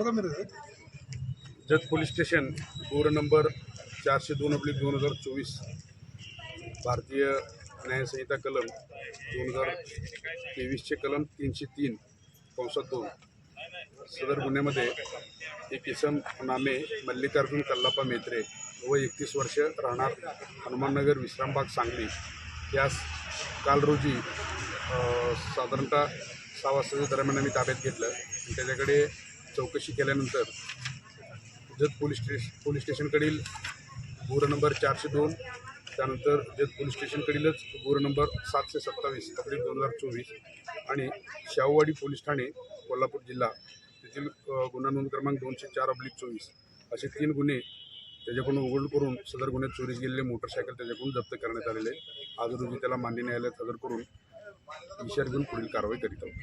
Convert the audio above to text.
होगा मेरे से। Jat police station गुर नंबर 402/2024 भारतीय न्यायसंहिता कलम 2023चे कलम 303(2) सदर गुन्ह्यामध्ये एक इसम नामे मल्लिकार्जुन कल्लाप्पा मेत्रे व 31 वर्ष राहणार हनुमाननगर विश्रामबाग सांगली यास काल रोजी साधारणतः 6 वाजताच्या दरम्यान आम्ही ताब्यात घेतलं आणि त्याच्याकडे चौकशी केल्यानंतर जत पोलीस स्टेशनकडील गुर नंबर 402 त्यानंतर जत पोलीस स्टेशनकडीलच गुर नंबर 727/2024 आणि शाहूवाडी पोलीस ठाणे कोल्हापूर जिल्हा तेथील गुन्हा नोंद क्रमांक 204/24 असे 3 गुन्हे त्याच्याकडून उघड करून सदर गुन्ह्यात चोरीस गेलेले मोटरसायकल त्याच्याकडून जप्त करण्यात आलेले आहे। आज रोजी त्याला मान्य न्यायालयात हजर करून इशारा घेऊन पुढील कारवाई करीत आहोत।